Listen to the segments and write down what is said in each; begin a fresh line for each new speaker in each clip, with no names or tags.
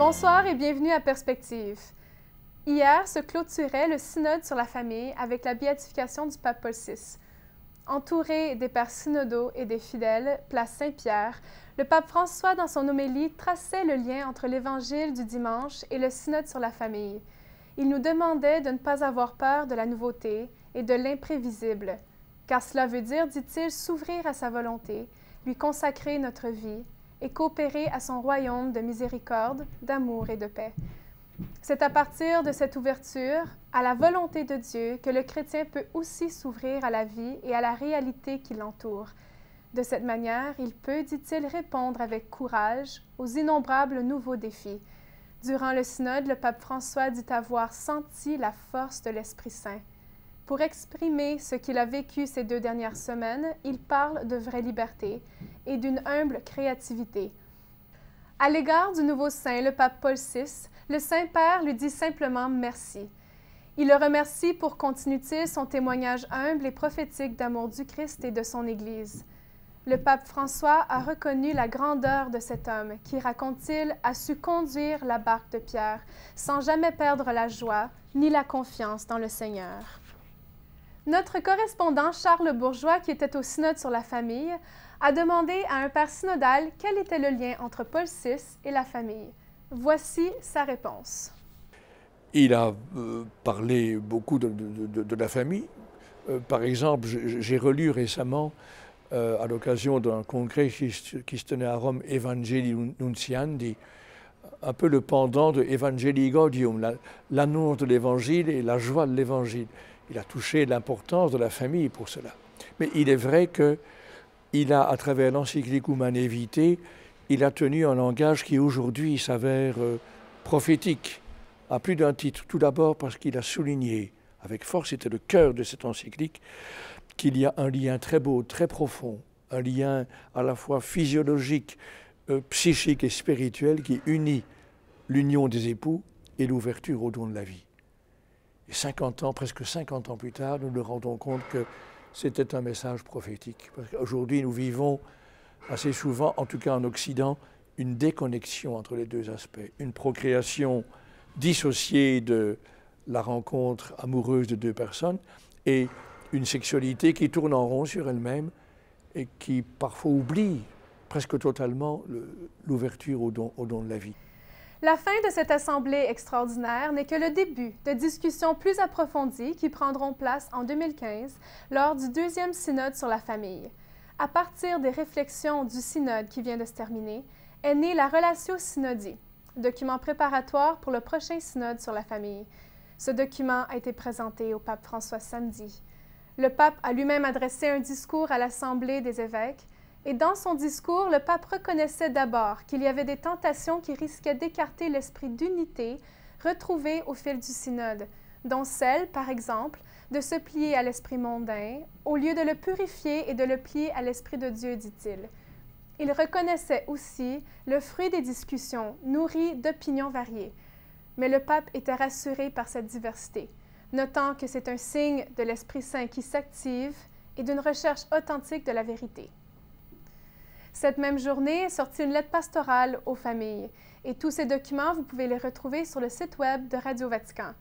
Bonsoir et bienvenue à Perspective. Hier se clôturait le synode sur la famille avec la béatification du pape Paul VI. Entouré des pères synodaux et des fidèles, place Saint-Pierre, le pape François, dans son homélie, traçait le lien entre l'évangile du dimanche et le synode sur la famille. Il nous demandait de ne pas avoir peur de la nouveauté et de l'imprévisible, car cela veut dire, dit-il, s'ouvrir à sa volonté, lui consacrer notre vie et coopérer à son royaume de miséricorde, d'amour et de paix. C'est à partir de cette ouverture à la volonté de Dieu que le chrétien peut aussi s'ouvrir à la vie et à la réalité qui l'entoure. De cette manière, il peut, dit-il, répondre avec courage aux innombrables nouveaux défis. Durant le synode, le pape François dit avoir senti la force de l'Esprit Saint. Pour exprimer ce qu'il a vécu ces 2 dernières semaines, il parle de vraie liberté et d'une humble créativité. À l'égard du nouveau saint, le pape Paul VI, le Saint-Père lui dit simplement merci. Il le remercie pour, continue-t-il, son témoignage humble et prophétique d'amour du Christ et de son Église. Le pape François a reconnu la grandeur de cet homme qui, raconte-t-il, a su conduire la barque de Pierre sans jamais perdre la joie ni la confiance dans le Seigneur. Notre correspondant Charles Bourgeois, qui était au synode sur la famille, a demandé à un père synodal quel était le lien entre Paul VI et la famille. Voici sa réponse.
Il a parlé beaucoup de la famille. Par exemple, j'ai relu récemment, à l'occasion d'un congrès qui se tenait à Rome, Evangelii Nuntiandi, un peu le pendant de Evangelii Gaudium, l'annonce de l'Évangile et la joie de l'Évangile. Il a touché l'importance de la famille pour cela. Mais il est vrai qu'il a, à travers l'encyclique Humanae Vitae, il a tenu un langage qui aujourd'hui s'avère prophétique, à plus d'un titre. Tout d'abord parce qu'il a souligné, avec force, c'était le cœur de cette encyclique, qu'il y a un lien très beau, très profond, un lien à la fois physiologique, psychique et spirituel qui unit l'union des époux et l'ouverture au don de la vie. Et 50 ans, presque 50 ans plus tard, nous nous rendons compte que c'était un message prophétique. Parce qu'aujourd'hui, nous vivons assez souvent, en tout cas en Occident, une déconnexion entre les deux aspects. Une procréation dissociée de la rencontre amoureuse de 2 personnes et une sexualité qui tourne en rond sur elle-même et qui parfois oublie presque totalement l'ouverture au don de la vie.
La fin de cette assemblée extraordinaire n'est que le début de discussions plus approfondies qui prendront place en 2015 lors du 2e synode sur la famille. À partir des réflexions du synode qui vient de se terminer, est née la Relatio Synodi, document préparatoire pour le prochain synode sur la famille. Ce document a été présenté au pape François samedi. Le pape a lui-même adressé un discours à l'Assemblée des évêques, et dans son discours, le pape reconnaissait d'abord qu'il y avait des tentations qui risquaient d'écarter l'esprit d'unité retrouvé au fil du synode, dont celle, par exemple, de se plier à l'esprit mondain, au lieu de le purifier et de le plier à l'esprit de Dieu, dit-il. Il reconnaissait aussi le fruit des discussions, nourries d'opinions variées. Mais le pape était rassuré par cette diversité, notant que c'est un signe de l'Esprit Saint qui s'active et d'une recherche authentique de la vérité. Cette même journée est sortie une lettre pastorale aux familles, et tous ces documents, vous pouvez les retrouver sur le site web de Radio Vatican.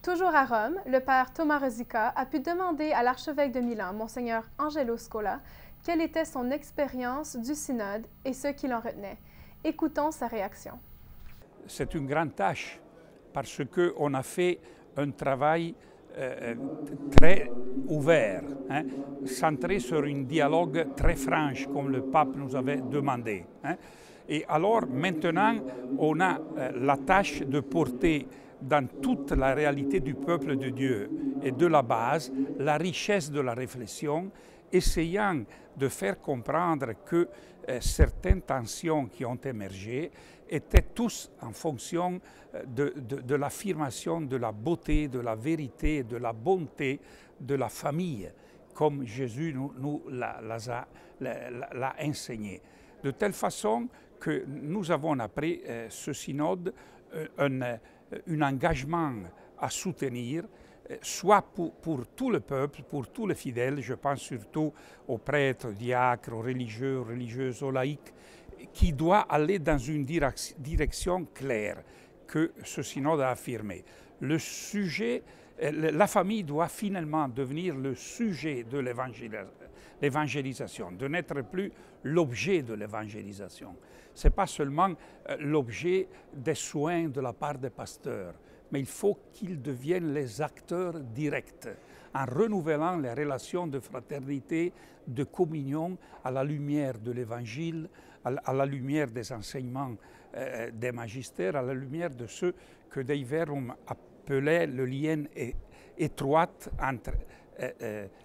Toujours à Rome, le père Thomas Rosica a pu demander à l'archevêque de Milan, Monseigneur Angelo Scola, quelle était son expérience du synode et ce qu'il en retenait. Écoutons sa réaction.
C'est une grande tâche parce qu'on a fait un travail très ouvert, centré sur un dialogue très franc, comme le pape nous avait demandé. Et alors, maintenant, on a la tâche de porter dans toute la réalité du peuple de Dieu et de la base, la richesse de la réflexion, essayant de faire comprendre que certaines tensions qui ont émergé étaient tous en fonction de l'affirmation de la beauté, de la vérité, de la bonté de la famille, comme Jésus nous l'a enseigné. De telle façon que nous avons après ce synode un engagement à soutenir, soit pour tout le peuple, pour tous les fidèles, je pense surtout aux prêtres, aux diacres, aux religieux, aux religieuses, aux laïcs, qui doit aller dans une direction claire que ce synode a affirmé. Le sujet, la famille doit finalement devenir le sujet de l'évangélisation, de n'être plus l'objet de l'évangélisation. Ce n'est pas seulement l'objet des soins de la part des pasteurs, mais il faut qu'ils deviennent les acteurs directs, en renouvelant les relations de fraternité, de communion à la lumière de l'Évangile, à la lumière des enseignements des magistères, à la lumière de ce que Dei Verbum appelait le lien étroit entre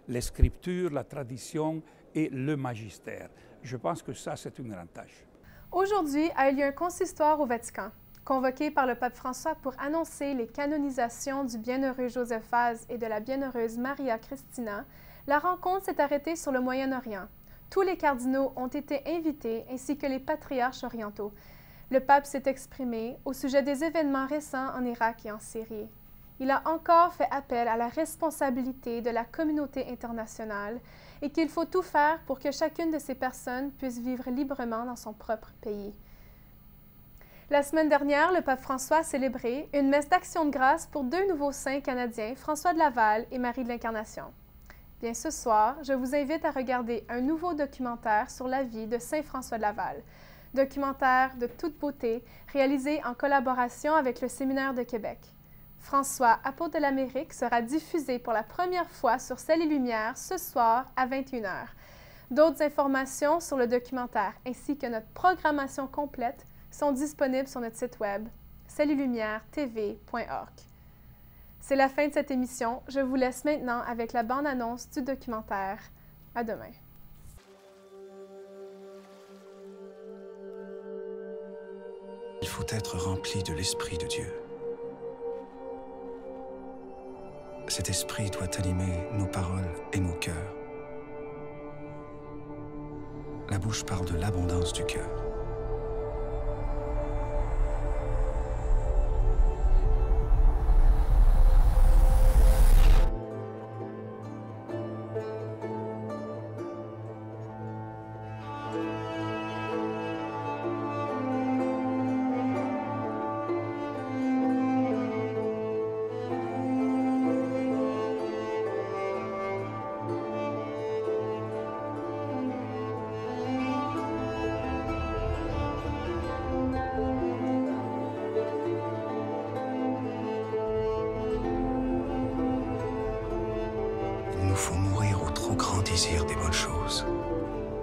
les Scriptures, la tradition et le magistère. Je pense que ça, c'est une grande tâche.
Aujourd'hui a eu lieu un consistoire au Vatican. Convoqué par le pape François pour annoncer les canonisations du bienheureux Joseph Vaz et de la bienheureuse Maria Christina, la rencontre s'est arrêtée sur le Moyen-Orient. Tous les cardinaux ont été invités, ainsi que les patriarches orientaux. Le pape s'est exprimé au sujet des événements récents en Irak et en Syrie. Il a encore fait appel à la responsabilité de la communauté internationale et qu'il faut tout faire pour que chacune de ces personnes puisse vivre librement dans son propre pays. La semaine dernière, le pape François a célébré une messe d'action de grâce pour 2 nouveaux saints canadiens, François de Laval et Marie de l'Incarnation. Bien, ce soir, je vous invite à regarder un nouveau documentaire sur la vie de Saint François de Laval. Documentaire de toute beauté, réalisé en collaboration avec le Séminaire de Québec. François, apôtre de l'Amérique, sera diffusé pour la première fois sur Ciel et Lumière ce soir à 21 h. D'autres informations sur le documentaire ainsi que notre programmation complète sont disponibles sur notre site web cieletlumière.tv.org. C'est la fin de cette émission. Je vous laisse maintenant avec la bande-annonce du documentaire. À demain.
Il faut être rempli de l'Esprit de Dieu. Cet esprit doit animer nos paroles et nos cœurs. La bouche parle de l'abondance du cœur. Il nous faut mourir au trop grand désir des bonnes choses,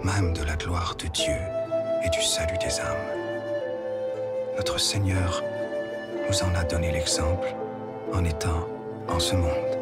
même de la gloire de Dieu et du salut des âmes. Notre Seigneur nous en a donné l'exemple en étant en ce monde.